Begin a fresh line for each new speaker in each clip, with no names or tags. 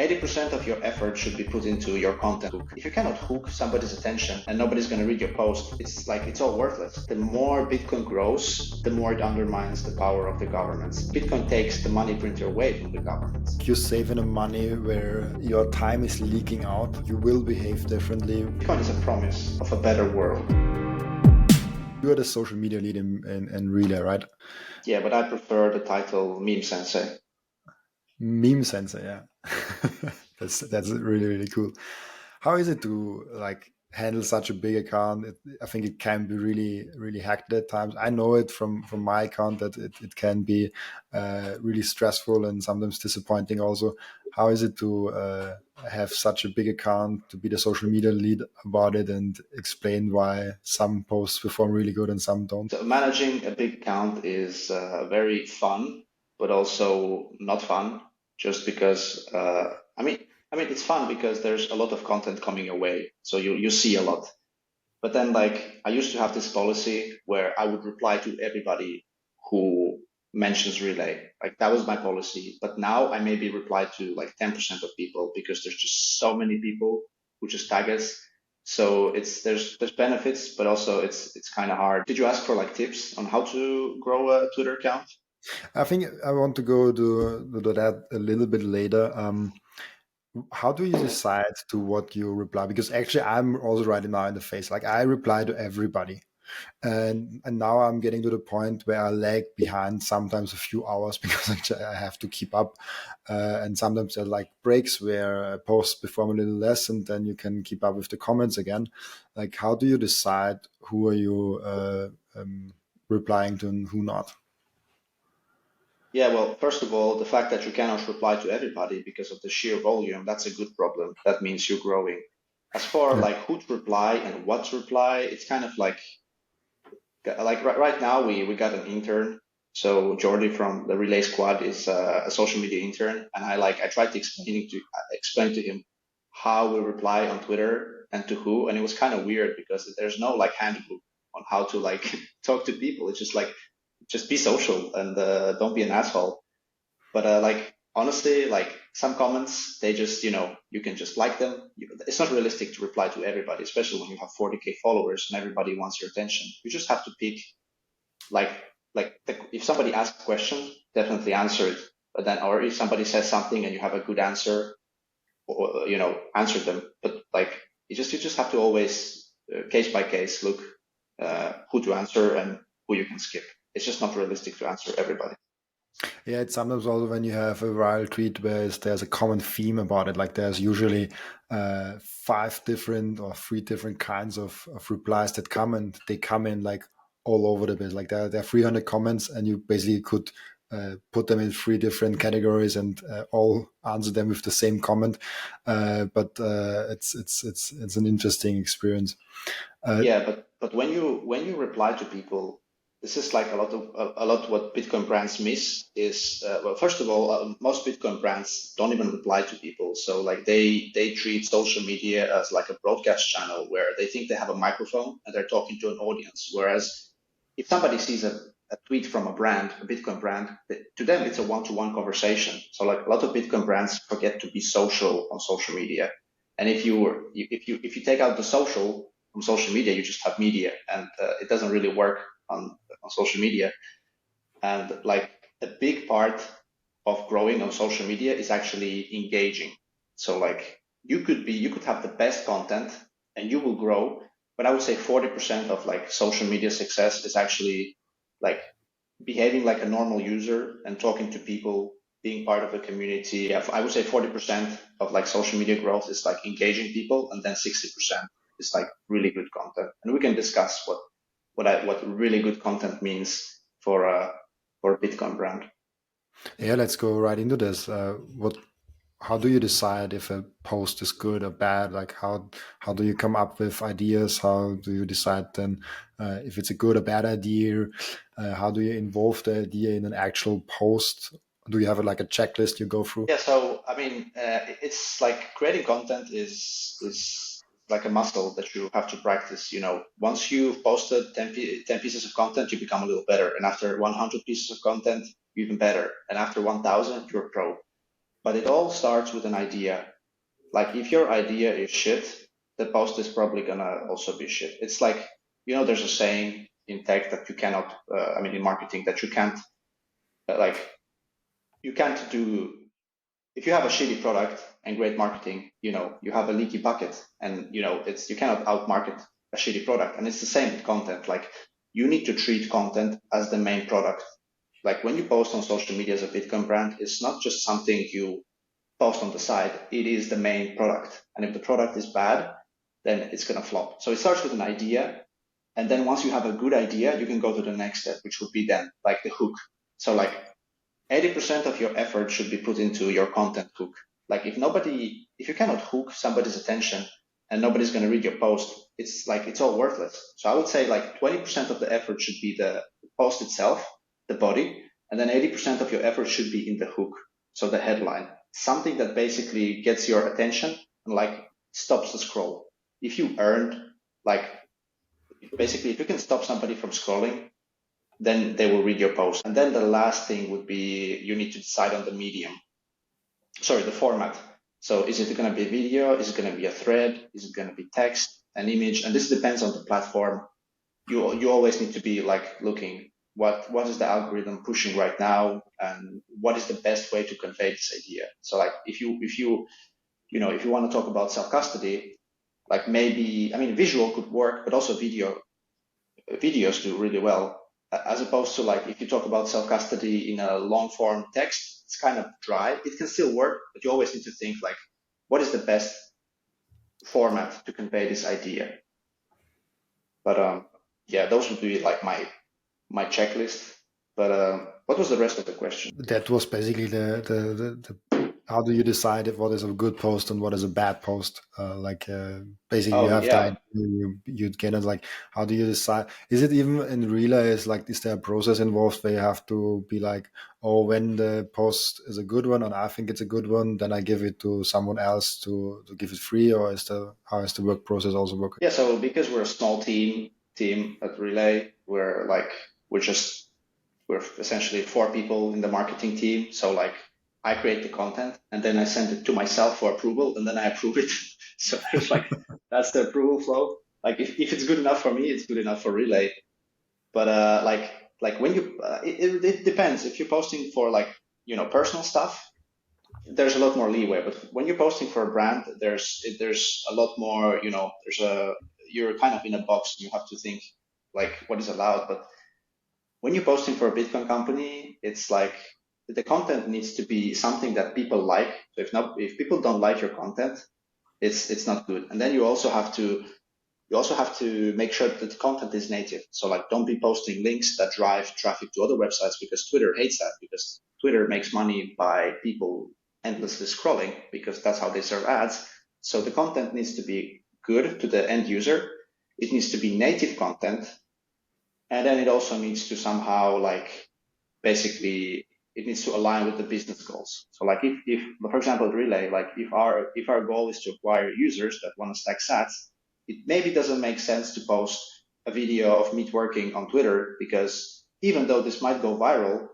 80% of your effort should be put into your content. If you cannot hook somebody's attention and nobody's going to read your post, it's all worthless. The more Bitcoin grows, the more it undermines the power of the governments. Bitcoin takes the money printer away from the governments.
If you save in a money where your time is leaking out, you will behave differently.
Bitcoin is a promise of a better world.
You are the social media lead in Relay, right?
Yeah, but I prefer the title Meme Sensei.
Meme Sensei, yeah. that's really, really cool. How is it to handle such a big account? I think it can be really, really hacked at times. I know it from my account that it can be really stressful and sometimes disappointing also. How is it to have such a big account, to be the social media lead about it and explain why some posts perform really good and some don't?
So managing a big account is very fun, but also not fun, just because, I mean, it's fun because there's a lot of content coming your way, so you see a lot. But then, I used to have this policy where I would reply to everybody who mentions Relay. That was my policy. But now I maybe reply to 10% of people because there's just so many people who just tag us. So there's benefits, but also it's kind of hard. Did you ask for tips on how to grow a Twitter account?
I think I want to go to that a little bit later. How do you decide to what you reply? Because actually, I'm also right now in the phase. I reply to everybody, and now I'm getting to the point where I lag behind sometimes a few hours because I have to keep up. And sometimes there are breaks where posts perform a little less, and then you can keep up with the comments again. How do you decide who are you replying to and who not?
Yeah, well, first of all, the fact that you cannot reply to everybody because of the sheer volume, that's a good problem. That means you're growing. As for who to reply and what to reply, it's kind of like right now we got an intern. So Jordi from the Relay Squad is a social media intern, and I tried to explain to him how we reply on Twitter and to who, and it was kind of weird because there's no handbook on how to talk to people. It's just be social and don't be an asshole. But honestly, some comments, they just, you can just like them. It's not realistic to reply to everybody, especially when you have 40K followers and everybody wants your attention. You just have to pick, if somebody asks a question, definitely answer it. But then, or if somebody says something and you have a good answer, or, answer them. But you just have to always, case by case, look who to answer and who you can skip. It's just not realistic to answer everybody.
Yeah, it's sometimes also when you have a viral tweet where there's a common theme about it. There's usually 5 different or 3 different kinds of replies that come, and they come in all over the place. There are 300 comments, and you basically could put them in 3 different categories and all answer them with the same comment. But it's an interesting experience.
Yeah, but when you reply to people, this is a lot what Bitcoin brands miss is well, first of all, most Bitcoin brands don't even reply to people. So they treat social media as a broadcast channel where they think they have a microphone and they're talking to an audience. Whereas if somebody sees a tweet from a brand, a Bitcoin brand, to them it's a one-to-one conversation. So a lot of Bitcoin brands forget to be social on social media. And if you take out the social from social media, you just have media, and it doesn't really work on social media. And a big part of growing on social media is actually engaging. So you could have the best content and you will grow, but I would say 40% of social media success is actually behaving like a normal user and talking to people, being part of a community. Yeah, I would say 40% of social media growth is engaging people, and then 60% is really good content. And we can discuss what really good content means for a Bitcoin brand.
Yeah, let's go right into this. How do you decide if a post is good or bad? How do you come up with ideas? How do you decide then if it's a good or bad idea? How do you involve the idea in an actual post? Do you have a checklist you go through?
Yeah, so I mean, it's creating content is like a muscle that you have to practice. Once you've posted 10 pieces of content, you become a little better. And after 100 pieces of content, even better. And after 1,000, you're pro. but it all starts with an idea. Like if your idea is shit, the post is probably gonna also be shit. It's like, there's a saying in tech that you cannot, in marketing, that you can't, like, you can't do, if you have a shitty product and great marketing, you have a leaky bucket, and, you cannot outmarket a shitty product. And it's the same with content. Like, you need to treat content as the main product. Like when you post on social media as a Bitcoin brand, it's not just something you post on the side, it is the main product. And if the product is bad, then it's going to flop. So it starts with an idea. And then once you have a good idea, you can go to the next step, which would be then like the hook. So like 80% of your effort should be put into your content hook. Like if you cannot hook somebody's attention and nobody's going to read your post, it's all worthless. So I would say like 20% of the effort should be the post itself, the body, and then 80% of your effort should be in the hook. So the headline, something that basically gets your attention and like stops the scroll. If you earned, like, basically, if you can stop somebody from scrolling, then they will read your post. And then the last thing would be you need to decide on the the format. So is it going to be a video? Is it going to be a thread? Is it going to be text, an image? And this depends on the platform. You always need to be like looking what is the algorithm pushing right now, and what is the best way to convey this idea. So like if you want to talk about self custody, like maybe visual could work, but also videos do really well, as opposed to like if you talk about self custody in a long form text, it's kind of dry. It can still work, but you always need to think like what is the best format to convey this idea. But yeah, those would be like my checklist. But what was the rest of the question?
That was basically the how do you decide if what is a good post and what is a bad post? Basically, you
Oh
have
yeah,
that you kind of like how do you decide? Is it even in relay? Is there a process involved where you have to be like, oh, when the post is a good one and I think it's a good one, then I give it to someone else to give it free, or how is the work process also working?
yeah. So because we're a small team at Relay, we're essentially 4 people in the marketing team. So like I create the content and then I send it to myself for approval and then I approve it. So it's like that's the approval flow. Like if it's good enough for me, it's good enough for Relay. But like when it depends. If you're posting for like personal stuff, there's a lot more leeway. But when you're posting for a brand, there's a lot more. You're kind of in a box. You have to think like what is allowed. But when you're posting for a Bitcoin company, it's like the content needs to be something that people like. So if people don't like your content, it's not good. And then you also have to make sure that the content is native. So like don't be posting links that drive traffic to other websites, because Twitter hates that, because Twitter makes money by people endlessly scrolling, because that's how they serve ads. So the content needs to be good to the end user. It needs to be native content. And then it also needs to somehow like basically it needs to align with the business goals. So like if for example Relay, like if our goal is to acquire users that want to stack sats, it maybe doesn't make sense to post a video of me twerking on Twitter, because even though this might go viral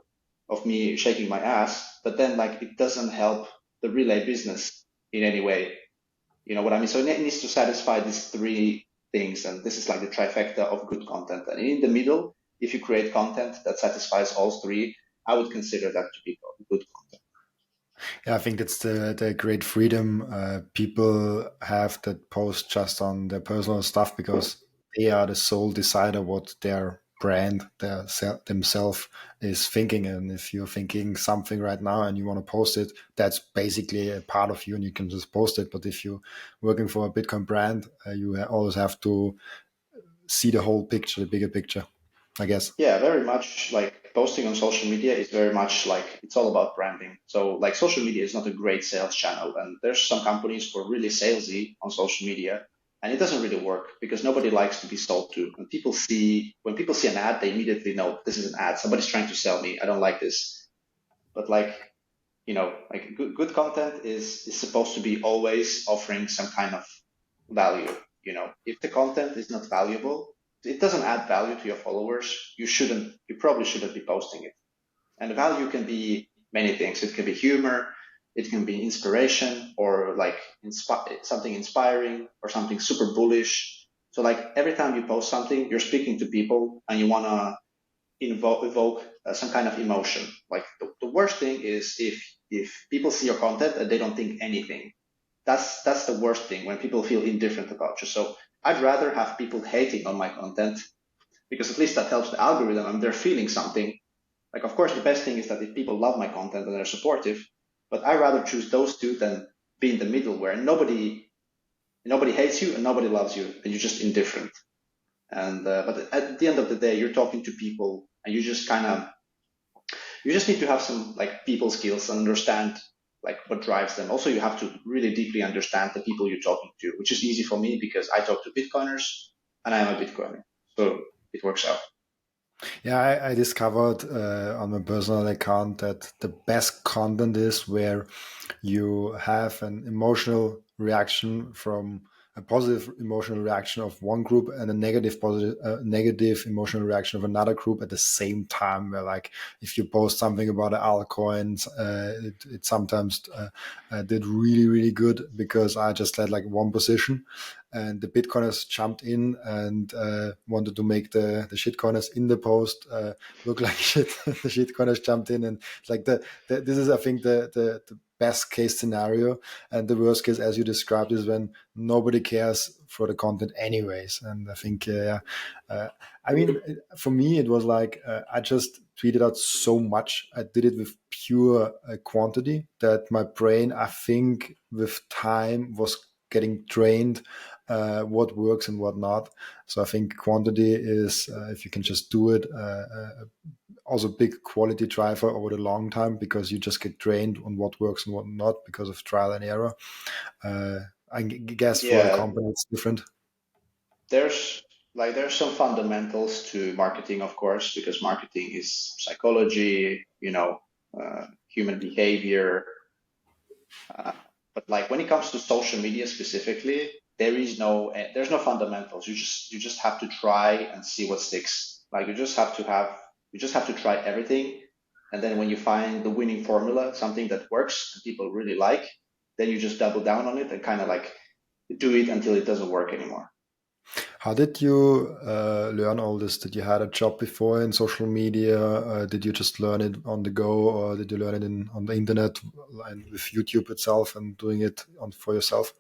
of me shaking my ass, but then like it doesn't help the Relay business in any way. You know what I mean? So it needs to satisfy these 3 things, and this is like the trifecta of good content. And in the middle, if you create content that satisfies all 3, I would consider that to be good content.
Yeah, I think that's the great freedom people have that post just on their personal stuff, because they are the sole decider what their brand, themselves is thinking. And if you're thinking something right now and you want to post it, that's basically a part of you and you can just post it. But if you're working for a Bitcoin brand, you always have to see the whole picture, the bigger picture, I guess.
Yeah, very much like posting on social media is very much like it's all about branding. So like social media is not a great sales channel, and there's some companies who are really salesy on social media, and it doesn't really work because nobody likes to be sold to. When people see an ad, they immediately know this is an ad. Somebody's trying to sell me. I don't like this. But like like good content is supposed to be always offering some kind of value. If the content is not valuable, it doesn't add value to your followers, you probably shouldn't be posting it. And the value can be many things. It can be humor, It can be inspiration or like something inspiring or something super bullish. So like every time you post something, you're speaking to people and you want to evoke some kind of emotion. Like the worst thing is if people see your content and they don't think anything. That's the worst thing, when people feel indifferent about you. So I'd rather have people hating on my content, because at least that helps the algorithm and they're feeling something. Like, of course, the best thing is that if people love my content and they're supportive, but I rather choose those two than be in the middle where nobody hates you and nobody loves you and you're just indifferent. And but at the end of the day, you're talking to people and you just need to have some like people skills and understand like what drives them. Also, you have to really deeply understand the people you're talking to, which is easy for me because I talk to Bitcoiners and I am a Bitcoiner, so it works out.
Yeah, I discovered on my personal account that the best content is where you have an emotional reaction from a positive emotional reaction of one group and a negative emotional reaction of another group at the same time. Where like if you post something about the altcoins, it sometimes did really good because I just had like one position, and the Bitcoiners jumped in and wanted to make the shitcoiners in the post look like shit. The shitcoiners jumped in, and it's like this is, I think, the best case scenario, and the worst case, as you described, is when nobody cares for the content anyways. And I think, I mean, for me, it was like I just tweeted out so much. I did it with pure quantity that my brain, I think, with time was getting trained what works and what not. So I think quantity is, if you can just do it, also big quality driver over the long time, because you just get trained on what works and what not because of trial and error. Uh, I guess for the
Yeah,
company it's different.
there's there's some fundamentals to marketing, of course, because marketing is psychology, human behavior. Uh, but like when it comes to social media specifically, there's no fundamentals. You just have to try and see what sticks. Like you just have to try everything, and then when you find the winning formula, something that works and people really like, then you just double down on it and kind of like do it until it doesn't work anymore.
How did you learn all this? Did you had a job before in social media? Did you just learn it on the go, or did you learn it on the internet and with YouTube itself and doing it for yourself?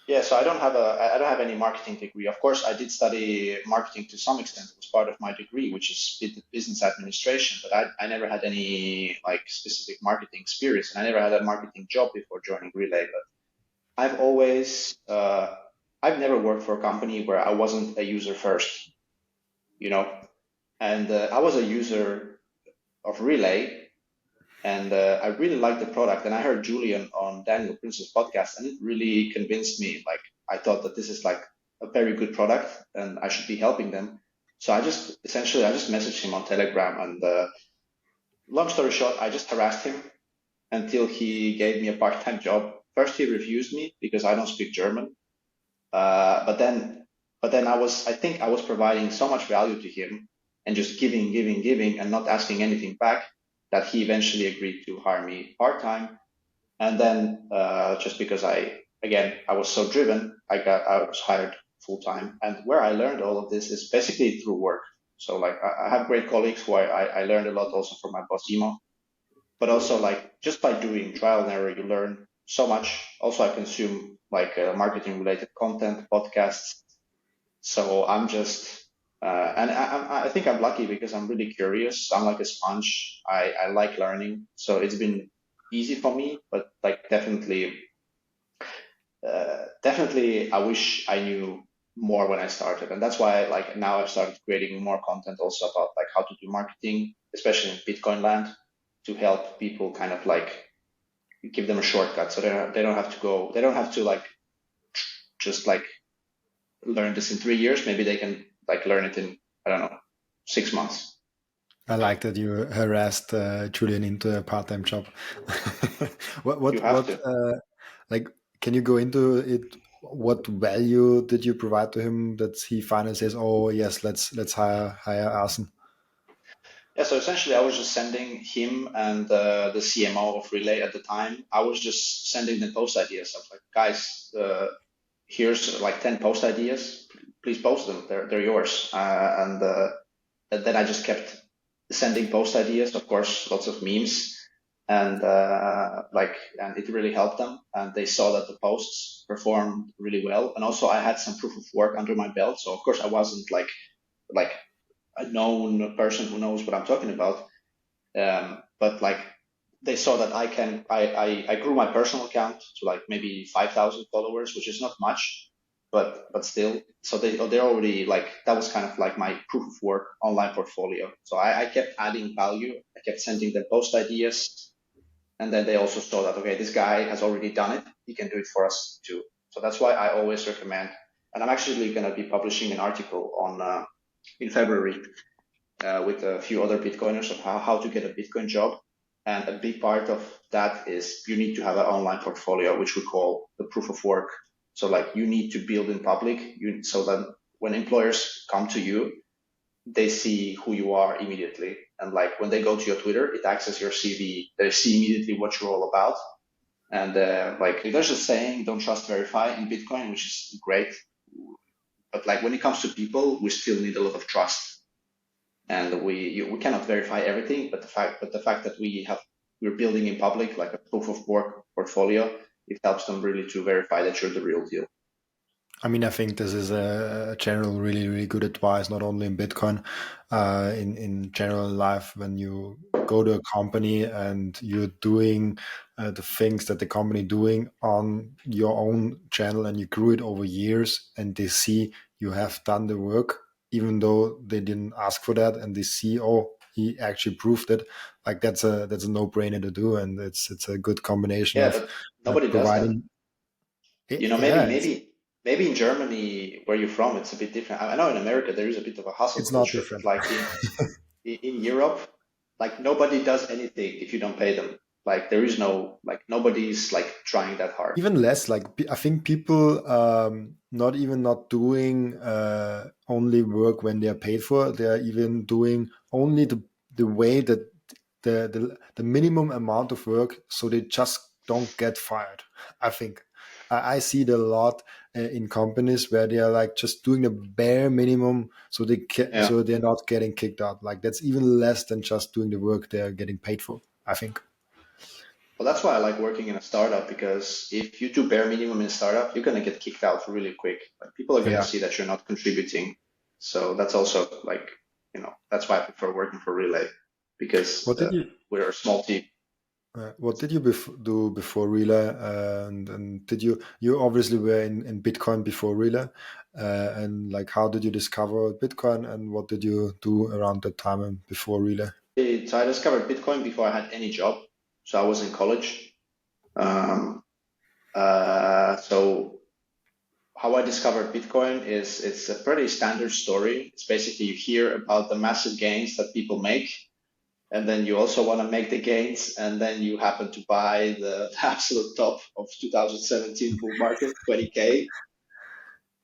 Yeah, so I don't have any marketing degree. Of course, I did study marketing to some extent. It was part of my degree, which is business administration, but I never had any like specific marketing experience, and I never had a marketing job before joining Relay. But I've always I've never worked for a company where I wasn't a user first, you know, and I was a user of Relay, and I really liked the product. And I heard Julian on Daniel Prince's podcast, and it really convinced me. Like I thought that this is like a very good product, and I should be helping them. So I just messaged him on Telegram, and long story short, I just harassed him until he gave me a part-time job. First, he refused me because I don't speak German. But then I think I was providing so much value to him and just giving, and not asking anything back, that he eventually agreed to hire me part time. And then just because I was so driven, I was hired full time. And where I learned all of this is basically through work. So like I have great colleagues who I learned a lot also from my boss Emo, but also like just by doing trial and error, you learn so much. Also, I consume like marketing related content, podcasts. So I'm just, and I think I'm lucky because I'm really curious. I'm like a sponge. I like learning. So it's been easy for me, but like definitely I wish I knew more when I started. And that's why like now I've started creating more content also about like how to do marketing, especially in Bitcoin land, to help people kind of like give them a shortcut, so they don't have to like just like learn this in 3 years. Maybe they can like learn it in, I don't know, 6 months.
I like that you harassed Julian into a part-time job.
You have
what
to.
like? Can you go into it? What value did you provide to him that he finally says, "Oh yes, let's hire Arsen"?
Yeah, so essentially I was just sending him and the CMO of Relay at the time, I was just sending them post ideas. I was like, guys, here's like 10 post ideas. Please post them. They're yours. And then I just kept sending post ideas, of course, lots of memes, and and it really helped them. And they saw that the posts performed really well. And also I had some proof of work under my belt. So of course I wasn't like a known person who knows what I'm talking about. But like they saw that I grew my personal account to like maybe 5,000 followers, which is not much, but still. So they're already like, that was kind of like my proof of work online portfolio. So I kept adding value. I kept sending them post ideas. And then they also saw that, okay, this guy has already done it. He can do it for us too. So that's why I always recommend, and I'm actually going to be publishing an article on, in February, with a few other Bitcoiners of how to get a Bitcoin job. And a big part of that is you need to have an online portfolio, which we call the proof of work. So like you need to build in public so that when employers come to you, they see who you are immediately. And like when they go to your Twitter, it acts as your CV. They see immediately what you're all about. And like there's a saying, don't trust, verify in Bitcoin, which is great. But like when it comes to people, we still need a lot of trust. And we cannot verify everything, but the fact that we're building in public like a proof of work portfolio, it helps them really to verify that you're the real deal.
I mean, I think this is a general, really, really good advice, not only in Bitcoin, in general life. When you go to a company and you're doing the things that the company doing on your own channel, and you grew it over years, and they see you have done the work, even though they didn't ask for that, and they see, oh, he actually proved it. Like that's a no-brainer to do, and it's a good combination
Yeah,
of
but nobody does that.
providing.
You know,
Yeah, it's
maybe in Germany, where you're from, it's a bit different. I know in America there is a bit of a hustle
it's not
culture, but
different.
like in Europe, like nobody does anything if you don't pay them. Like there is no, like nobody's like trying that hard.
Even less, like I think people not even not doing only work when they are paid for. They are even doing only the way that the minimum amount of work, so they just don't get fired. I think I see it a lot in companies where they are like just doing the bare minimum, so
Yeah.
so they're not getting kicked out. Like that's even less than just doing the work they are getting paid for, I think.
Well, that's why I like working in a startup, because if you do bare minimum in a startup, you're going to get kicked out really quick. Like people are going to
Yeah.
see that you're not contributing. So that's also like, that's why I prefer working for Relay, because
What did you
we're a small team.
What did you do before Relay? And did you obviously were in Bitcoin before Relay? And like, how did you discover Bitcoin, and what did you do around that time and before Relay?
So I discovered Bitcoin before I had any job. So I was in college. Um, so how I discovered Bitcoin is it's a pretty standard story. It's basically you hear about the massive gains that people make, and then you also want to make the gains, and then you happen to buy the absolute top of 2017 bull market, 20K,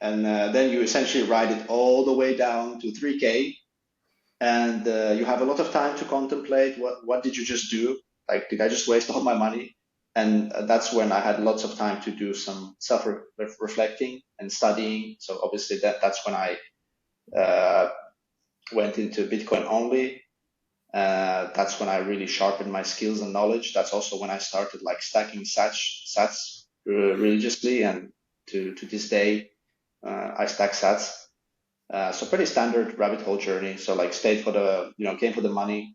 and then you essentially ride it all the way down to 3K, and you have a lot of time to contemplate what did you just do? Like, did I just waste all my money? And that's when I had lots of time to do some self reflecting and studying. So obviously that's when I uh, went into Bitcoin only. That's when I really sharpened my skills and knowledge. That's also when I started like stacking sats religiously, and to this day I stack sats. So pretty standard rabbit hole journey. So like stayed for the, came for the money,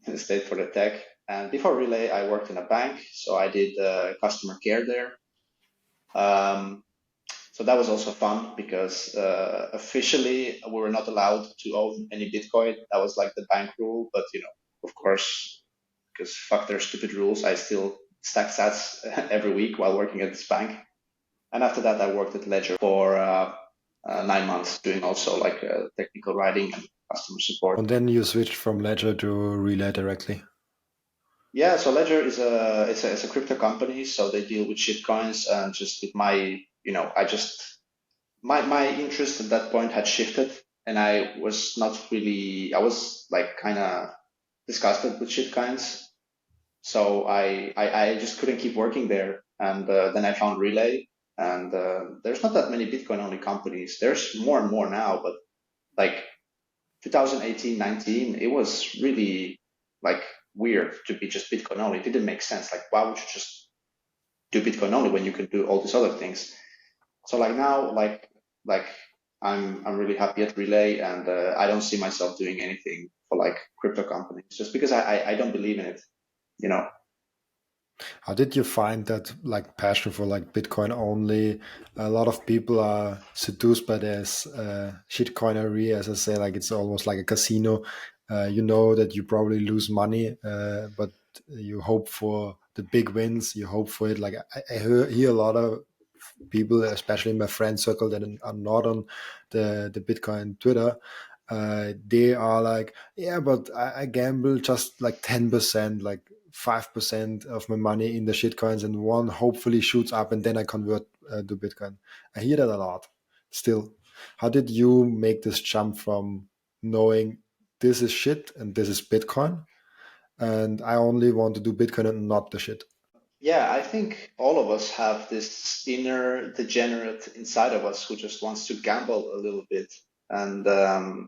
and stayed for the tech. And before Relay, I worked in a bank, so I did customer care there. Um, so that was also fun because officially we were not allowed to own any Bitcoin. That was like the bank rule, but of course, because fuck their stupid rules, I still stack sats every week while working at this bank. And after that, I worked at Ledger for 9 months, doing also like technical writing and customer support.
And then you switched from Ledger to Relay directly.
Yeah, so Ledger is it's a crypto company, so they deal with shitcoins, and just with my, I just my interest at that point had shifted, and I was not really, I was like kind of disgusted with shitcoins. So I just couldn't keep working there. And then I found Relay. And there's not that many Bitcoin only companies. There's more and more now, but like 2018, 19, it was really like weird to be just Bitcoin only. It didn't make sense. Like, why would you just do Bitcoin only when you can do all these other things? So like now, like I'm really happy at Relay, and I don't see myself doing anything for like crypto companies just because I don't believe in it, you know.
How did you find that like passion for like Bitcoin only? A lot of people are seduced by this shitcoinery, as I say, like it's almost like a casino. You know that you probably lose money, but you hope for the big wins. You hope for it. Like hear a lot of people, especially in my friend circle that are not on the Bitcoin Twitter, they are like, yeah, but I gamble just like 10%, like 5% of my money in the shitcoins, and one hopefully shoots up, and then I convert to Bitcoin. I hear that a lot. Still, how did you make this jump from knowing this is shit and this is Bitcoin, and I only want to do Bitcoin and not the shit?
Yeah, I think all of us have this inner degenerate inside of us who just wants to gamble a little bit. And I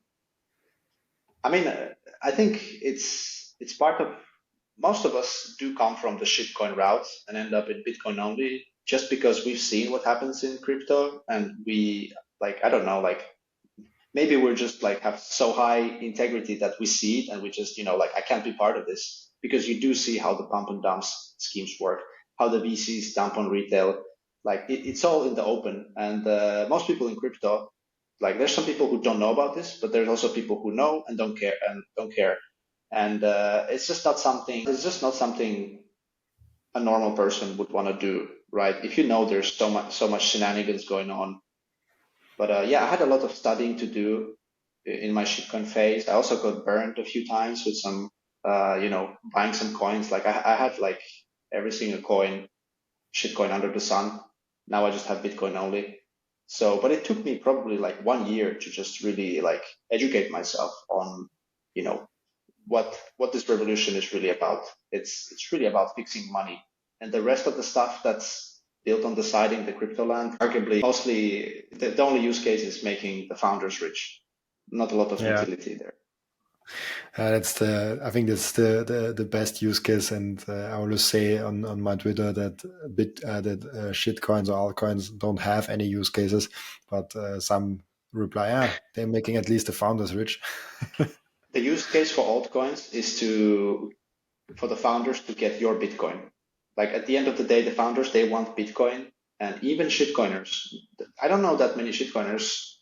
mean, I think it's part of most of us do come from the shitcoin route and end up in Bitcoin only just because we've seen what happens in crypto and we like I don't know like maybe we're just like have so high integrity that we see it and we just like I can't be part of this because you do see how the pump and dumps schemes work, how the VCs dump on retail, like it's all in the open. And most people in crypto, like there's some people who don't know about this, but there's also people who know and don't care. And it's just not something a normal person would want to do, right? If you know there's so much shenanigans going on. But yeah, I had a lot of studying to do in my shitcoin phase. I also got burned a few times with some, buying some coins. Like I had like every single coin, shitcoin under the sun. Now I just have Bitcoin only. So, but it took me probably like 1 year to just really like educate myself on, you know, what this revolution is really about. It's really about fixing money, and the rest of the stuff that's built on the side in the crypto land, arguably mostly the only use case is making the founders rich. Not a lot of
Yeah.
utility there.
I think that's the best use case, and I always say on my Twitter that shit coins or altcoins don't have any use cases, but some reply, they're making at least the founders rich.
The use case for altcoins is to for the founders to get your Bitcoin. Like at the end of the day, the founders they want Bitcoin, and even shitcoiners. I don't know that many shitcoiners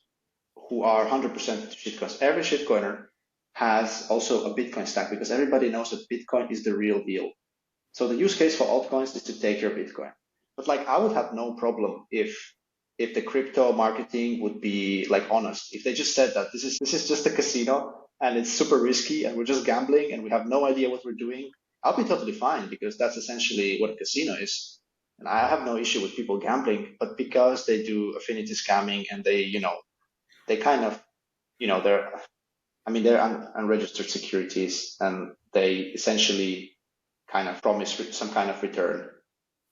who are 100% shitcoins. Every shitcoiner has also a Bitcoin stack because everybody knows that Bitcoin is the real deal. So the use case for altcoins is to take your Bitcoin. But like I would have no problem if the crypto marketing would be like honest. If they just said that this is just a casino and it's super risky and we're just gambling and we have no idea what we're doing, I'll be totally fine because that's essentially what a casino is. And I have no issue with people gambling, but because they do affinity scamming and they kind of, they're, I mean, they're unregistered securities and they essentially kind of promise some kind of return.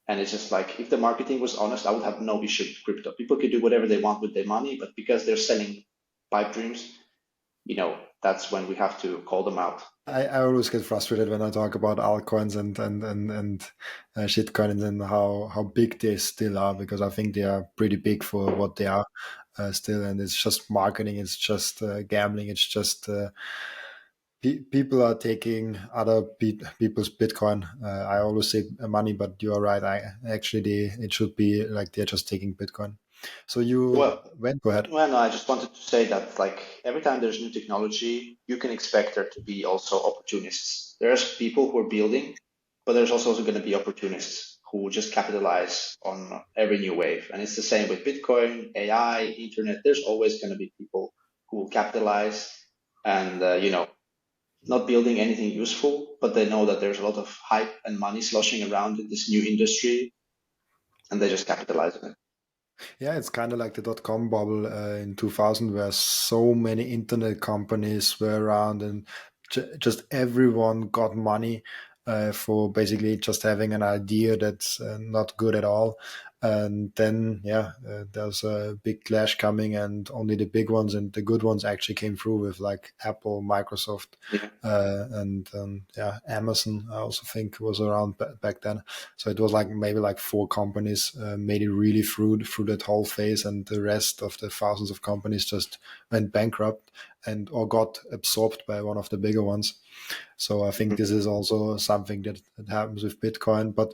And it's just like, if the marketing was honest, I would have no issue with crypto. People can do whatever they want with their money, but because they're selling pipe dreams, that's when we have to call them out.
I always get frustrated when I talk about altcoins and shitcoins and how big they still are, because I think they are pretty big for what they are still, and it's just marketing, it's just gambling, it's just people are taking other people's Bitcoin. I always say money, but you are right. It should be like they're just taking Bitcoin. So you
Well,
went. Go ahead.
well, no, I just wanted to say that like every time there's new technology, you can expect there to be also opportunists. There's people who are building, but there's also going to be opportunists who just capitalize on every new wave. And it's the same with Bitcoin, AI, internet. There's always going to be people who will capitalize and, not building anything useful, but they know that there's a lot of hype and money sloshing around in this new industry and they just capitalize on it.
Yeah, it's kind of like the dot-com bubble in 2000, where so many internet companies were around and just everyone got money for basically just having an idea that's not good at all. And then, there's a big clash coming, and only the big ones and the good ones actually came through with like Apple, Microsoft,
Yeah.
and Amazon. I also think was around back then. So it was like maybe like four companies made it really through that whole phase, and the rest of the thousands of companies just went bankrupt and or got absorbed by one of the bigger ones. So I think
Mhm.
this is also something that happens with Bitcoin, but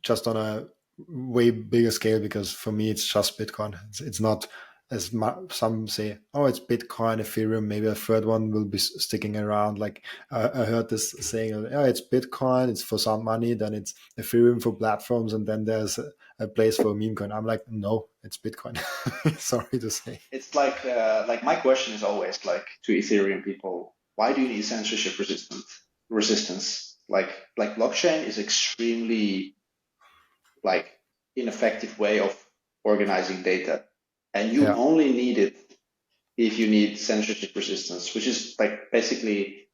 just on a way bigger scale, because for me it's just Bitcoin. It's not as much. Some say, oh, it's Bitcoin, Ethereum, maybe a third one will be sticking around. Like I heard this saying, oh, it's Bitcoin, it's for some money, then it's Ethereum for platforms, and then there's a place for a meme coin. I'm like, no, it's Bitcoin. Sorry to say.
It's like my question is always like to Ethereum people, why do you need censorship resistance? Like blockchain is extremely like ineffective way of organizing data, and you
Yeah.
only need it if you need censorship resistance, which is like basically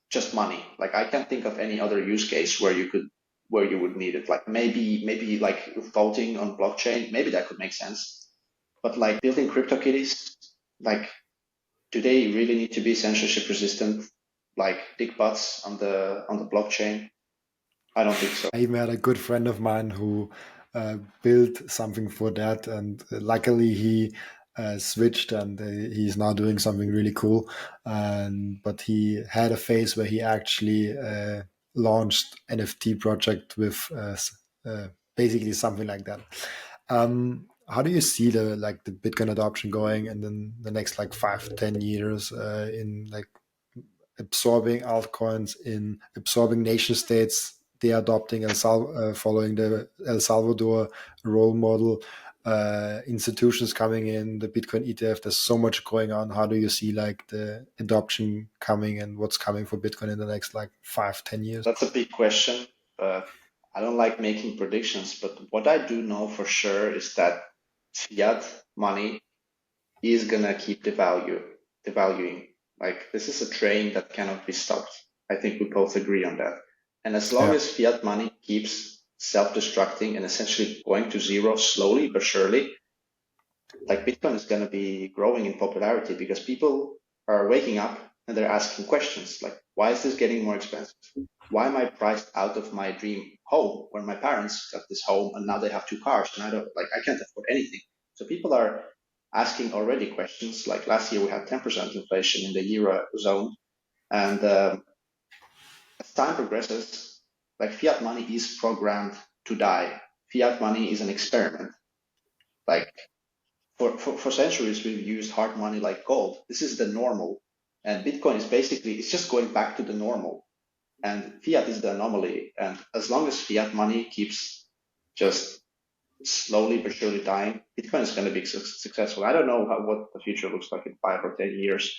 just money. Like I can't think of any other use case where you would need it. Like maybe like voting on blockchain, maybe that could make sense. But like building CryptoKitties, like do they really need to be censorship resistant? Like big butts on the blockchain? I don't think so.
I even had a good friend of mine who built something for that, and luckily he switched, and he's now doing something really cool. And but he had a phase where he actually launched NFT project with basically something like that. How do you see the Bitcoin adoption going, and then the next like 5 to 10 years in like absorbing altcoins, in absorbing nation states? They're adopting following the El Salvador role model. Institutions coming in, the Bitcoin ETF. There's so much going on. How do you see like the adoption coming, and what's coming for Bitcoin in the next like 5, 10 years?
That's a big question, but I don't like making predictions. But what I do know for sure is that fiat money is gonna keep devaluing. Like this is a train that cannot be stopped. I think we both agree on that. And as long
Yeah,
as fiat money keeps self-destructing and essentially going to zero slowly but surely, like Bitcoin is going to be growing in popularity because people are waking up and they're asking questions like, why is this getting more expensive? Why am I priced out of my dream home when my parents got this home and now they have two cars and I can't afford anything. So people are asking already questions like last year we had 10% inflation in the euro zone. And as time progresses, like fiat money is programmed to die. Fiat money is an experiment. Like for centuries, we've used hard money like gold. This is the normal. And Bitcoin is basically, it's just going back to the normal. And fiat is the anomaly. And as long as fiat money keeps just slowly but surely dying, Bitcoin is going to be successful. I don't know what the future looks like in 5 or 10 years,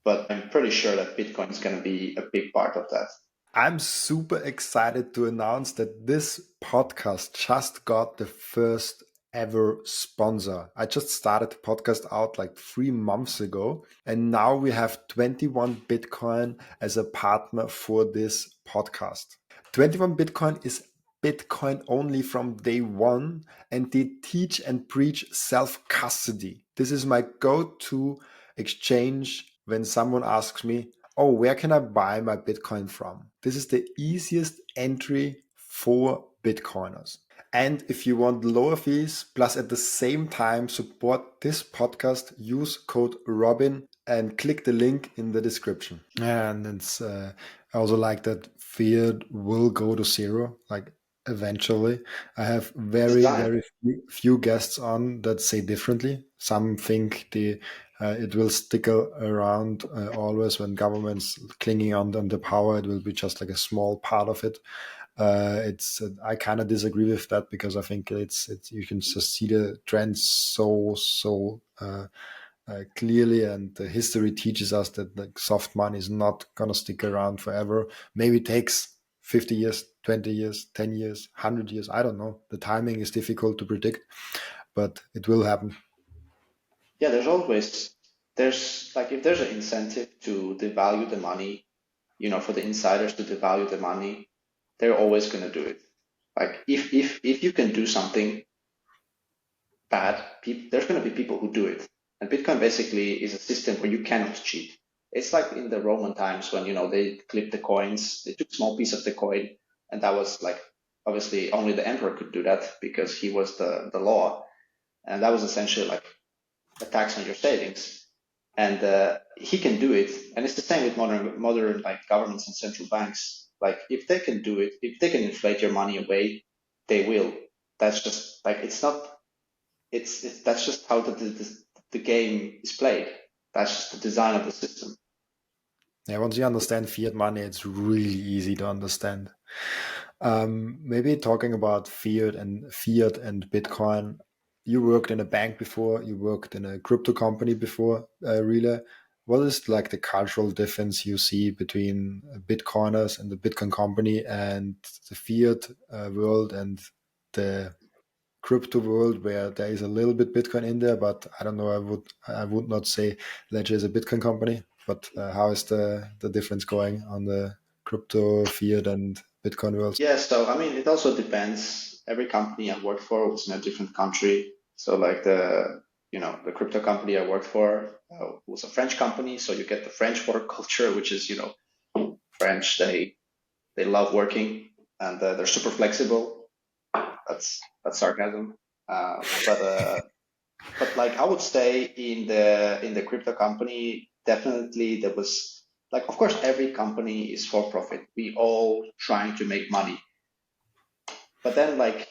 but I'm pretty sure that Bitcoin is going to be a big part of that.
I'm super excited to announce that this podcast just got the first ever sponsor. I just started the podcast out like 3 months ago, and now we have 21 Bitcoin as a partner for this podcast. 21 Bitcoin is Bitcoin only from day one, and they teach and preach self custody. This is my go to exchange when someone asks me, oh, where can I buy my Bitcoin from? This is the easiest entry for Bitcoiners. And if you want lower fees, plus at the same time support this podcast, use code Robin and click the link in the description. And it's I also like that Fiat will go to zero, like eventually. I have
It's
very
dying.
very few guests on that say differently. Some think the it will stick around always when governments clinging on the power. It will be just like a small part of it. It's I kind of disagree with that, because I think it's you can just see the trends so clearly, and the history teaches us that like soft money is not gonna stick around forever. Maybe it takes 50 years, 20 years, 10 years, 100 years. I don't know. The timing is difficult to predict, but it will happen.
Yeah, there's like if there's an incentive to devalue the money, for the insiders to devalue the money, they're always going to do it. Like if you can do something bad, there's going to be people who do it. And Bitcoin basically is a system where you cannot cheat. It's like in the Roman times when they clipped the coins, they took a small piece of the coin, and that was like obviously only the emperor could do that because he was the law, and that was essentially like a tax on your savings. And he can do it, and it's the same with modern like governments and central banks. Like if they can do it, if they can inflate your money away, they will. That's just like it's not. It's that's just how the game is played. That's just the design of the system.
Yeah, once you understand fiat money, it's really easy to understand. Maybe talking about fiat and Bitcoin. You worked in a bank before. You worked in a crypto company before. Really, what is like the cultural difference you see between Bitcoiners and the Bitcoin company and the fiat world and the crypto world, where there is a little bit Bitcoin in there, but I don't know. I would not say Ledger is a Bitcoin company. But how is the difference going on the crypto, fiat, and Bitcoin world?
Yeah, so I mean, it also depends. Every company I worked for was in a different country. So like the crypto company I worked for was a French company, so you get the French work culture, which is French. They love working, and they're super flexible. That's sarcasm. But like I would say in the crypto company, definitely there was like of course every company is for profit. We all trying to make money. But then like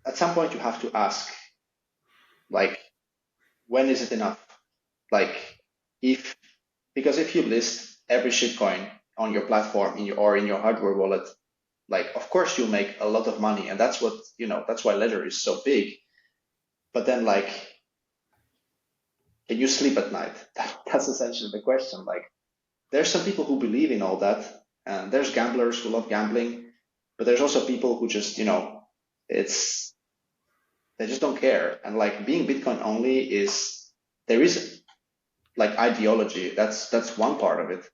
at some point you have to ask like when is it enough? Like if because if you list every shitcoin on your platform or in your hardware wallet, like of course you make a lot of money, and that's what that's why Ledger is so big. But then like can you sleep at night? That's essentially the question. Like there's some people who believe in all that, and there's gamblers who love gambling, but there's also people who just it's they just don't care. And like being Bitcoin only is there is like ideology. That's one part of it,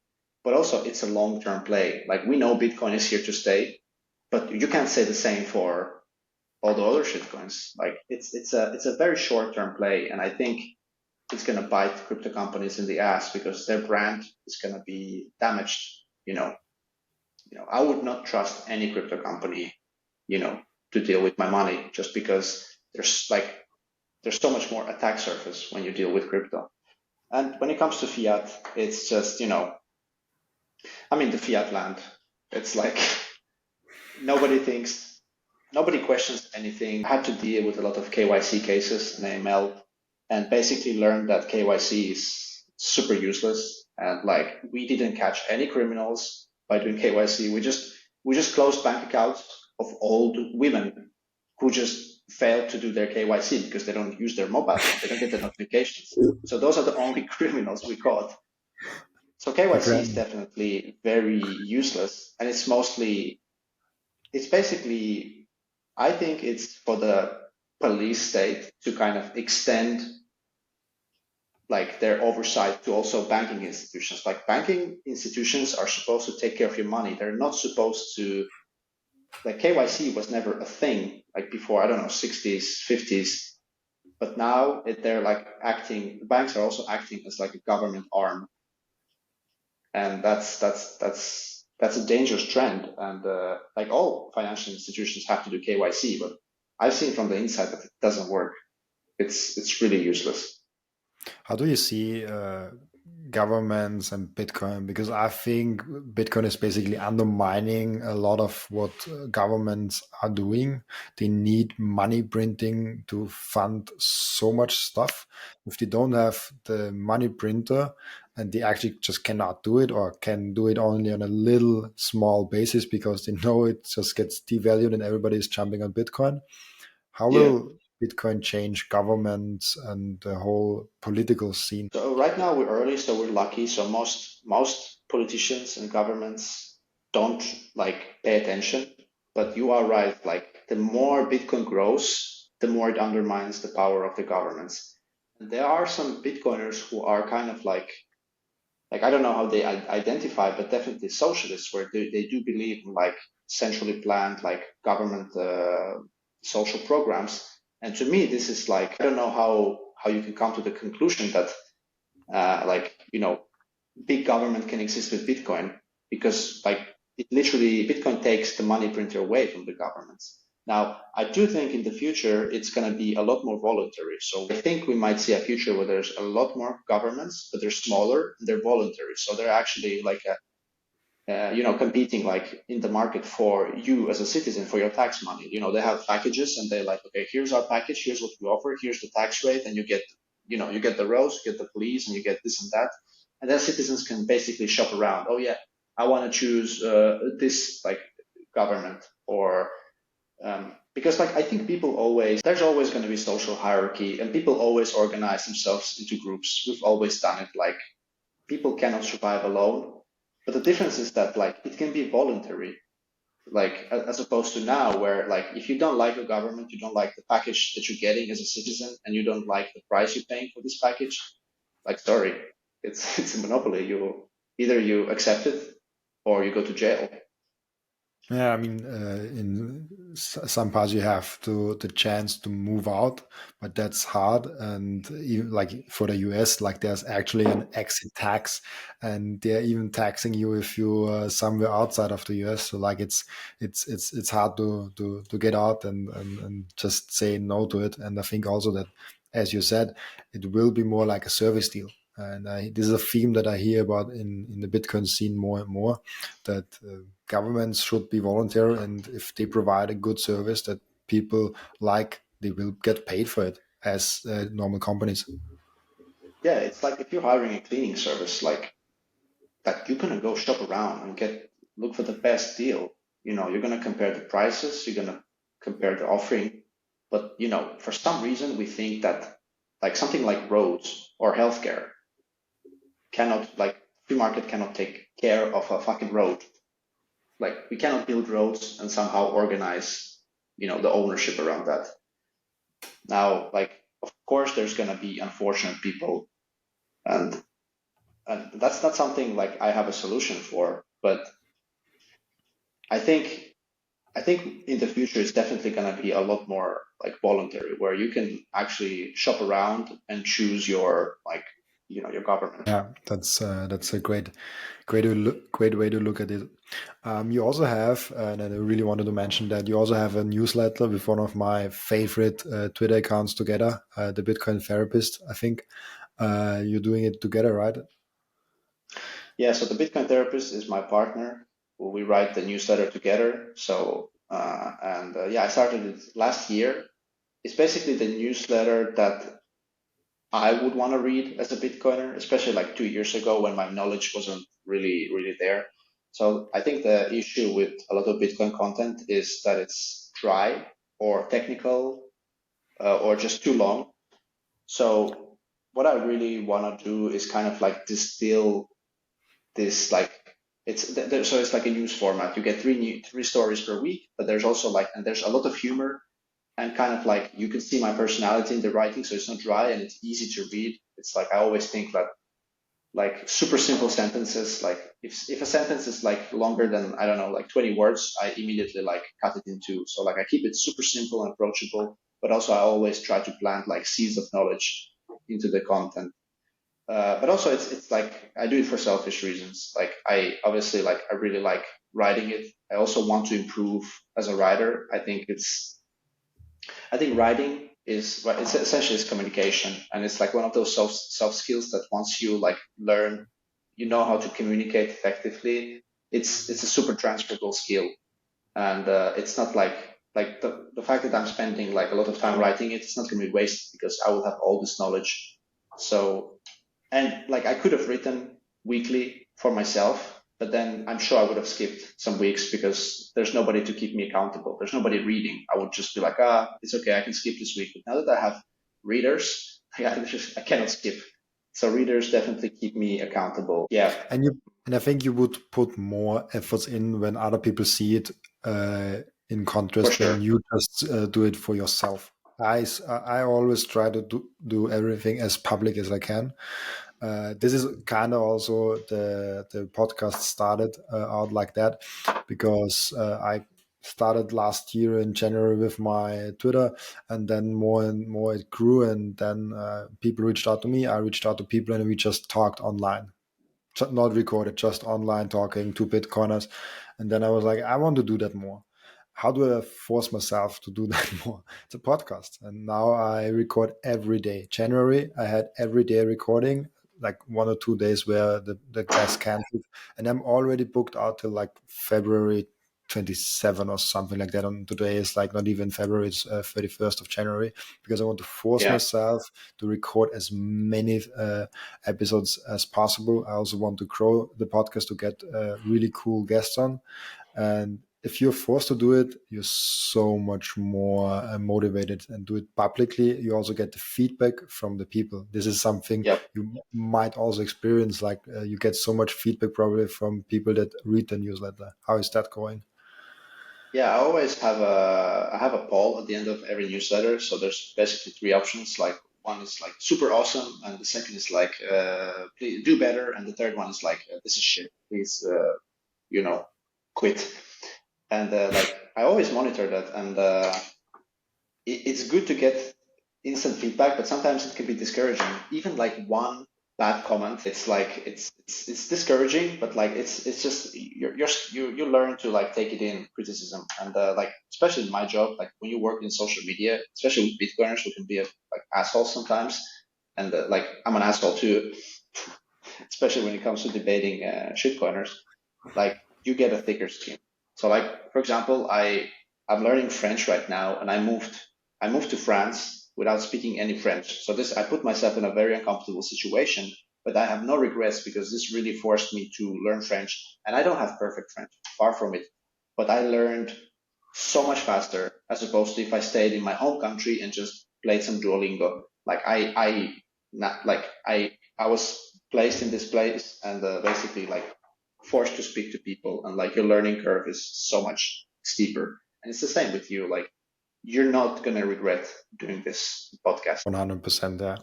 but also it's a long-term play. Like we know Bitcoin is here to stay, but you can't say the same for all the other shitcoins. Like it's a very short-term play, and I think it's going to bite crypto companies in the ass because their brand is going to be damaged. You know, I would not trust any crypto company, you know, to deal with my money just because there's so much more attack surface when you deal with crypto. And when it comes to fiat, it's just, I mean, the fiat land, it's like nobody thinks, nobody questions anything. I had to deal with a lot of KYC cases and AML and basically learned that KYC is super useless. And like, we didn't catch any criminals by doing KYC. We just closed bank accounts of old women who just failed to do their KYC because they don't use their mobile phone. They don't get the notifications. So those are the only criminals we caught. So KYC is
Okay.
definitely very useless, and it's basically, I think it's for the police state to kind of extend like their oversight to also banking institutions. Like banking institutions are supposed to take care of your money. They're not supposed to, like KYC was never a thing like before, I don't know, 60s, 50s, but now they're like acting, the banks are also acting as like a government arm, and that's a dangerous trend. And like all financial institutions have to do KYC, but I've seen from the inside that it doesn't work. It's really useless.
How do you see governments and Bitcoin? Because I think Bitcoin is basically undermining a lot of what governments are doing. They need money printing to fund so much stuff. If they don't have the money printer and they actually just cannot do it or can do it only on a little small basis because they know it just gets devalued and everybody is jumping on Bitcoin, how
Yeah.
will Bitcoin change governments and the whole political scene?
So right now we're early, so we're lucky. So most politicians and governments don't like pay attention. But you are right. Like the more Bitcoin grows, the more it undermines the power of the governments. there are some Bitcoiners who are kind of like I don't know how they identify, but definitely socialists, where they do believe in like centrally planned like government social programs. And to me, this is like I don't know how you can come to the conclusion that like big government can exist with Bitcoin, because like it literally Bitcoin takes the money printer away from the governments. Now, I do think in the future it's going to be a lot more voluntary. So I think we might see a future where there's a lot more governments, but they're smaller and they're voluntary. So they're actually like competing like in the market for you as a citizen for your tax money. They have packages and they're like, okay, here's our package, here's what we offer, here's the tax rate, and you get, you get the roads, you get the police, and you get this and that. And then citizens can basically shop around. Oh yeah, I want to choose this like government or because like I think there's always going to be social hierarchy, and people always organize themselves into groups. We've always done it. Like people cannot survive alone. But the difference is that like it can be voluntary, like as opposed to now where like if you don't like a government, you don't like the package that you're getting as a citizen, and you don't like the price you're paying for this package, like sorry, it's a monopoly. You accept it or you go to jail.
Yeah, I mean, in some parts you have the chance to move out, but that's hard. And even like for the US, like there's actually an exit tax, and they're even taxing you if you somewhere outside of the US. So like it's hard to get out and just say no to it. And I think also that, as you said, it will be more like a service deal. And this is a theme that I hear about in the Bitcoin scene more and more, that governments should be voluntary, and if they provide a good service that people like, they will get paid for it as normal companies.
Yeah, it's like if you're hiring a cleaning service, like that you're gonna go shop around and look for the best deal. You're gonna compare the prices, you're gonna compare the offering. But for some reason we think that like something like roads or healthcare cannot like free market cannot take care of a fucking road. Like we cannot build roads and somehow organize, the ownership around that. Now, like of course there's gonna be unfortunate people, and that's not something like I have a solution for, but I think I think in the future it's definitely going to be a lot more like voluntary, where you can actually shop around and choose your like your government.
Yeah, that's a great way to look at it. You also have, and I really wanted to mention that you also have a newsletter with one of my favorite Twitter accounts together, the Bitcoin Therapist. I think you're doing it together, right?
Yeah, so the Bitcoin therapist is my partner. We write the newsletter together. So and yeah, I started it last year. It's basically the newsletter that I would want to read as a Bitcoiner, especially like 2 years ago when my knowledge wasn't really there. So I think the issue with a lot of Bitcoin content is that it's dry or technical or just too long. So what I really want to do is kind of like distill this like so it's like a news format. You get three stories per week, but there's also like and there's a lot of humor and kind of like you can see my personality in the writing, so it's not dry and it's easy to read. It's like I always think that like super simple sentences, like if a sentence is like longer than I don't know like 20 words, I immediately like cut it in two. So like I keep it super simple and approachable, but also I always try to plant like seeds of knowledge into the content. But also it's like I do it for selfish reasons. Like I obviously like I really like writing it. I also want to improve as a writer. I think writing is it's essentially it's communication, and it's like one of those soft skills that once you like learn, you know how to communicate effectively. It's a super transferable skill, and it's not like the fact that I'm spending like a lot of time writing it, it's not going to be wasted because I will have all this knowledge. So and like I could have written weekly for myself, but then I'm sure I would have skipped some weeks because there's nobody to keep me accountable. There's nobody reading. I would just be like, it's okay, I can skip this week. But now that I have readers, I cannot skip. So readers definitely keep me accountable. Yeah.
And I think you would put more efforts in when other people see it, in
For
contrast when
sure.
you just do it for yourself. I always try to do everything as public as I can. This is kind of also the podcast started out like that, because I started last year in January with my Twitter, and then more and more it grew, and then people reached out to me. I reached out to people, and we just talked online, not recorded, just online talking to Bitcoiners. And then I was like, I want to do that more. How do I force myself to do that more? It's a podcast. And now I record every day. January, I had every day recording, like 1 or 2 days where the guest canceled. And I'm already booked out till like February 27 or something like that. And today is like not even February, it's 31st of January, because I want to force
Yeah,
myself to record as many episodes as possible. I also want to grow the podcast to get really cool guests on. And if you're forced to do it, you're so much more motivated, and do it publicly. You also get the feedback from the people. This is something
yep.
you might also experience. Like you get so much feedback probably from people that read the newsletter. How is that going?
Yeah, I have a poll at the end of every newsletter. So there's basically three options. Like one is like super awesome, and the second is like please do better, and the third one is like this is shit. Please, you know, quit. And like I always monitor that, and it's good to get instant feedback, but sometimes it can be discouraging. Even like one bad comment, it's like it's discouraging, but like it's just you learn to like take it in criticism, and like especially in my job, like when you work in social media, especially with Bitcoiners, who can be like assholes sometimes, and like I'm an asshole too, especially when it comes to debating shitcoiners. Like you get a thicker skin. So like for example, I'm learning French right now, and I moved to France without speaking any French. So this I put myself in a very uncomfortable situation, but I have no regrets because this really forced me to learn French. And I don't have perfect French, far from it. But I learned so much faster as opposed to if I stayed in my home country and just played some Duolingo. Like I not like I was placed in this place and basically like forced to speak to people, and like your learning curve is so much steeper. And it's the same with you. Like you're not gonna regret doing this podcast.
100%. Yeah.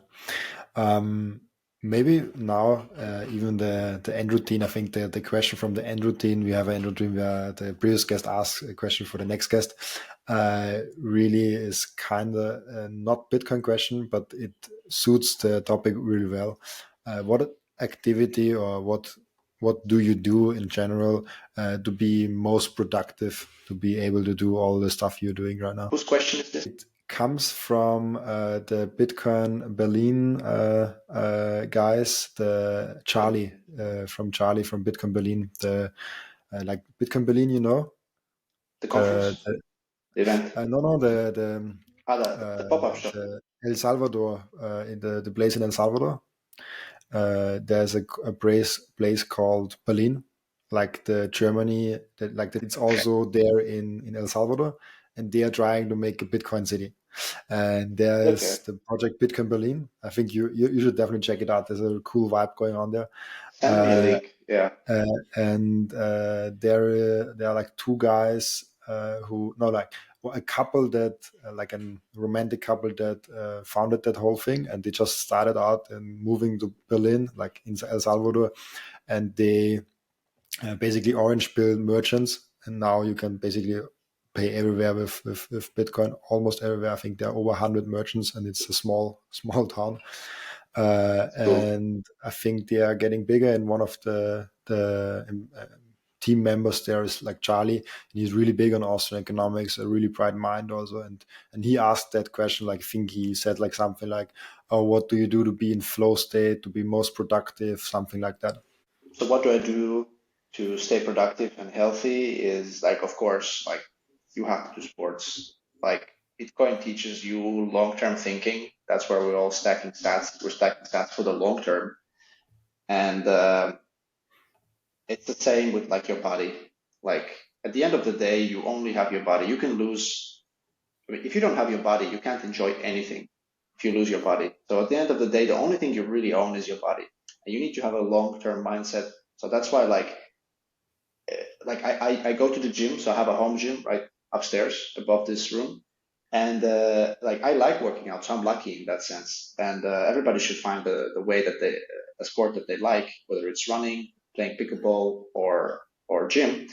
Um, Maybe now, even the end routine. I think the question from the end routine, we have an end routine where the previous guest asks a question for the next guest. Really is kind of not Bitcoin question, but it suits the topic really well. What activity or what do you do in general to be most productive, to be able to do all the stuff you're doing right now?
Whose question is this?
It comes from the Bitcoin Berlin guys, the Charlie from Charlie from Bitcoin Berlin, the like Bitcoin Berlin, you know,
The conference,
the
the event,
no,
the pop-up shop.
the El Salvador, in the place in El Salvador. There's a place called Berlin, like the Germany, like that. It's
Okay,
also there in El Salvador, and they are trying to make a Bitcoin city. And
okay.
there's the project Bitcoin Berlin. I think you should definitely check it out. There's a cool vibe going on there.
Send me a
Uh,
link. Yeah,
and there are like two guys who no like a couple that like a romantic couple that founded that whole thing, and they just started out and moving to Berlin, like in El Salvador, and they basically orange bill merchants, and now you can basically pay everywhere with Bitcoin, almost everywhere. I think there are over 100 merchants, and it's a small town.
cool.
And I think they are getting bigger. And one of the team members there is like Charlie, and he's really big on Austrian economics, a really bright mind also. And he asked that question, like I think he said like something like, "Oh, what do you do to be in flow state, to be most productive?" Something like that.
So what do I do to stay productive and healthy is like, of course, like you have to do sports. Like Bitcoin teaches you long-term thinking. That's where we're all stacking stats. We're stacking stats for the long term. And it's the same with like your body. Like at the end of the day, you only have your body. You can lose. I mean, if you don't have your body, you can't enjoy anything if you lose your body. So at the end of the day, the only thing you really own is your body. And you need to have a long-term mindset. So that's why like I go to the gym, so I have a home gym right upstairs above this room. And like I like working out, so I'm lucky in that sense. And everybody should find the way that they a sport that they like, whether it's running, playing pickleball, or gym.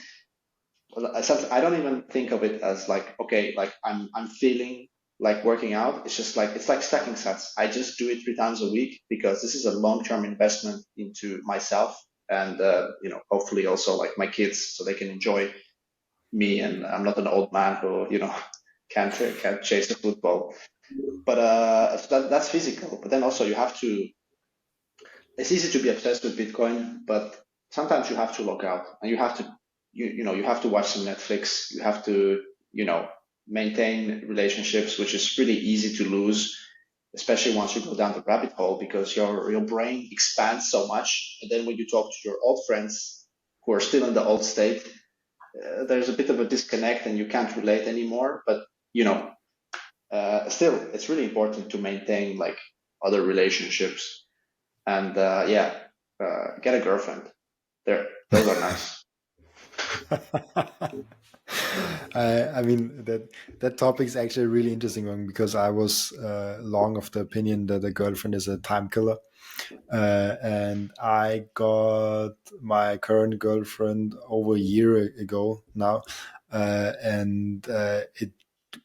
Well, I don't even think of it as like, okay, like I'm feeling like working out. It's just like it's like stacking sets. I just do it 3 times a week because this is a long-term investment into myself and hopefully also like my kids so they can enjoy me, and I'm not an old man who can't chase the football. But so that's physical. But then also you have to. It's easy to be obsessed with Bitcoin, but sometimes you have to log out and you have to you have to watch some Netflix. You have to maintain relationships, which is really easy to lose, especially once you go down the rabbit hole because your brain expands so much. And then when you talk to your old friends who are still in the old state, there's a bit of a disconnect and you can't relate anymore. But still, it's really important to maintain like other relationships and get a girlfriend. Those are nice.
I mean that topic is actually a really interesting one because I was long of the opinion that a girlfriend is a time killer, and I got my current girlfriend over a year ago now, and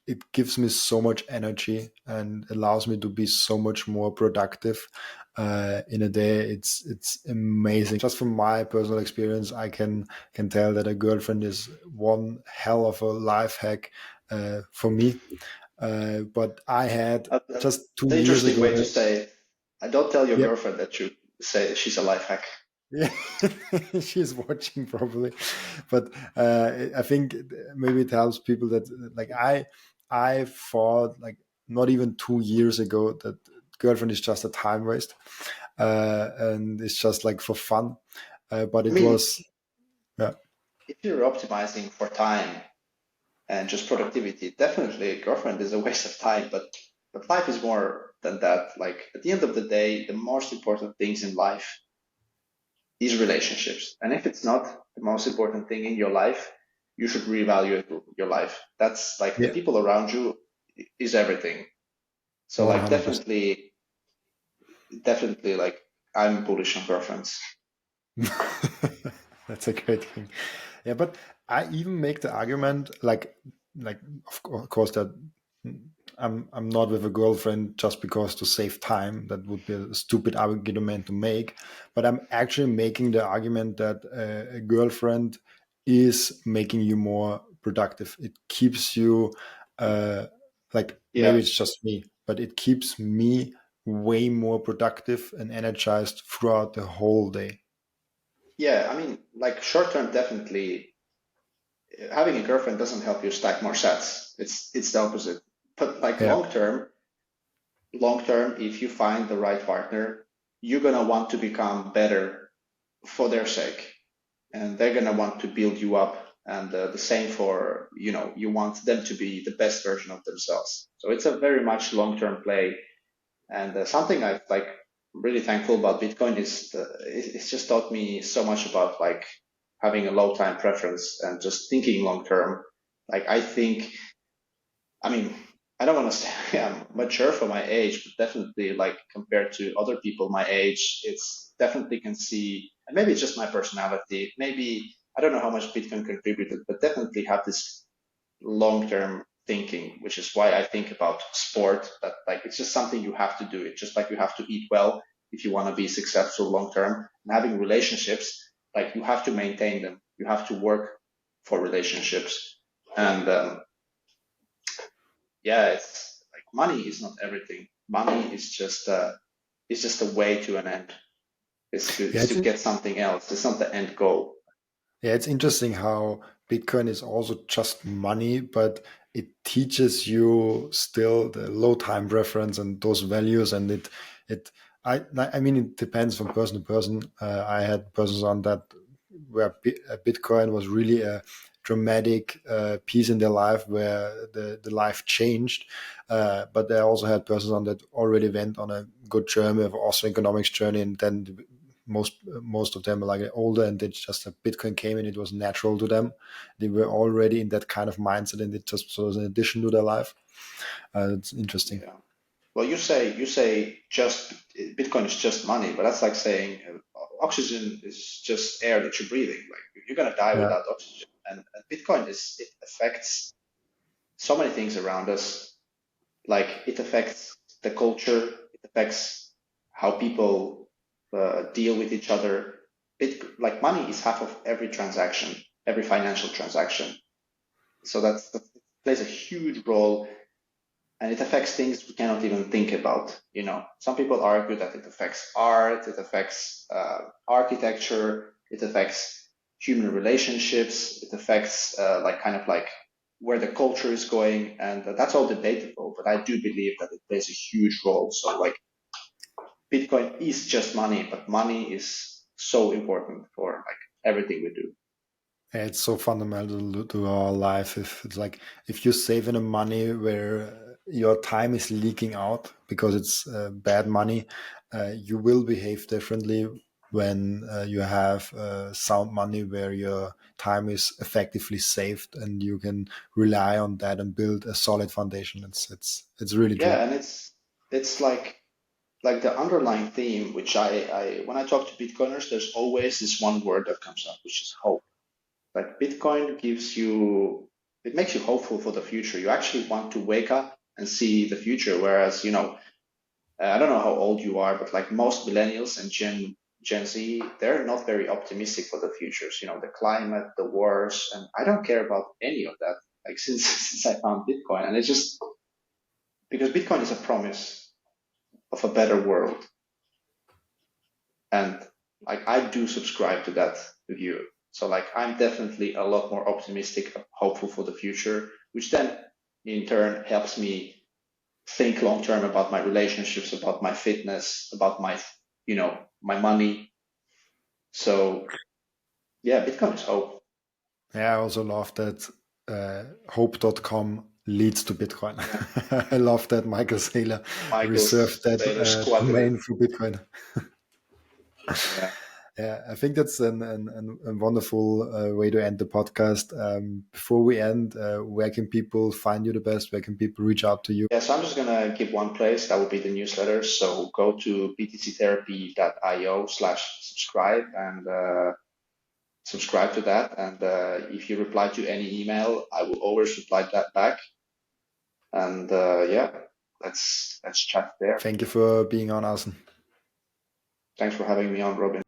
it gives me so much energy and allows me to be so much more productive in a day. It's amazing. Just from my personal experience, I can tell that a girlfriend is one hell of a life hack for me. But I had
That's
just two
an
years
interesting way to
ago.
say it. I don't tell your
Yeah,
girlfriend that you say she's a life hack.
yeah, she's watching probably, but I think maybe it helps people that like I thought like not even 2 years ago that girlfriend is just a time waste, and it's just like for fun, but
I
it
mean,
was yeah,
if you're optimizing for time and just productivity, definitely a girlfriend is a waste of time, but life is more than that. Like at the end of the day, the most important things in life is relationships. And if it's not the most important thing in your life, you should reevaluate your life. That's like the
yeah,
people around you is everything. So like
100%.
definitely like I'm bullish on girlfriends.
That's a great thing. Yeah, but I even make the argument like of course that I'm not with a girlfriend just because to save time. That would be a stupid argument to make. But I'm actually making the argument that a girlfriend is making you more productive. It keeps you like maybe
Yeah.
it's just me, but it keeps me way more productive and energized throughout the whole day.
Yeah. I mean, like short term, definitely having a girlfriend doesn't help you stack more sets. It's the opposite. But like
Yeah.
long term, if you find the right partner, you're gonna want to become better for their sake, and they're gonna want to build you up. And the same for you want them to be the best version of themselves. So it's a very much long term play. And something I like really thankful about Bitcoin is it's just taught me so much about like having a low time preference and just thinking long term. Like I think, I mean, I don't want to say I'm mature for my age, but definitely like compared to other people my age, it's definitely can see, and maybe it's just my personality. Maybe I don't know how much Bitcoin contributed, but definitely have this long-term thinking, which is why I think about sport, that like it's just something you have to do. It's just like you have to eat well if you want to be successful long term. And having relationships, like you have to maintain them. You have to work for relationships. And yeah, it's like money is not everything. Money is just a way to an end.
Yeah,
Is to get something else. It's not the end goal.
it's interesting how Bitcoin is also just money, but it teaches you still the low time reference and those values. And it, I mean, it depends from person to person. I had persons on that where Bitcoin was really a dramatic piece in their life where the life changed. But I also had persons on that already went on a good journey of also economics journey, and then most of them are like older, and they just Bitcoin came and it was natural to them. They were already in that kind of mindset, and it just was an addition to their life. It's interesting.
Yeah. Well, you say just Bitcoin is just money, but that's like saying oxygen is just air that you're breathing. Like you're gonna die
Yeah.
without oxygen. And Bitcoin it affects so many things around us. Like it affects the culture, it affects how people deal with each other. Like money is half of every transaction, every financial transaction. So that plays a huge role, and it affects things we cannot even think about. Some people argue that it affects art, it affects architecture, it affects human relationships, it affects like where the culture is going, and that's all debatable. But I do believe that it plays a huge role. So like Bitcoin is just money, but money is so important for like everything we do.
Yeah, it's so fundamental to our life. If it's like if you save in a money where your time is leaking out because it's bad money, you will behave differently when you have sound money where your time is effectively saved and you can rely on that and build a solid foundation. It's really true.
Yeah, and it's like the underlying theme, which I when I talk to Bitcoiners, there's always this one word that comes up, which is hope. Like Bitcoin it makes you hopeful for the future. You actually want to wake up and see the future. Whereas, I don't know how old you are, but like most millennials and Gen Z, they're not very optimistic for the futures. The climate, the wars, and I don't care about any of that. Like since since I found Bitcoin, and it's just because Bitcoin is a promise of a better world, and like I do subscribe to that view. So like I'm definitely a lot more optimistic, hopeful for the future, which then in turn helps me think long term about my relationships, about my fitness, about my money. So yeah, Bitcoin is hope.
Yeah, I also love that hope.com leads to Bitcoin.
Yeah.
I love that Michael Saylor
Michael
reserved that
Saylor's quoted it.
domain for Bitcoin.
Yeah.
Yeah, I think that's a wonderful way to end the podcast. Before we end, where can people find you the best? Where can people reach out to you?
Yeah, so I'm just gonna give one place. That would be the newsletter. So go to btctherapy.io/subscribe and subscribe to that. And if you reply to any email, I will always reply that back. And yeah, let's chat there.
Thank you for being on, Arsen.
Thanks for having me on, Robin.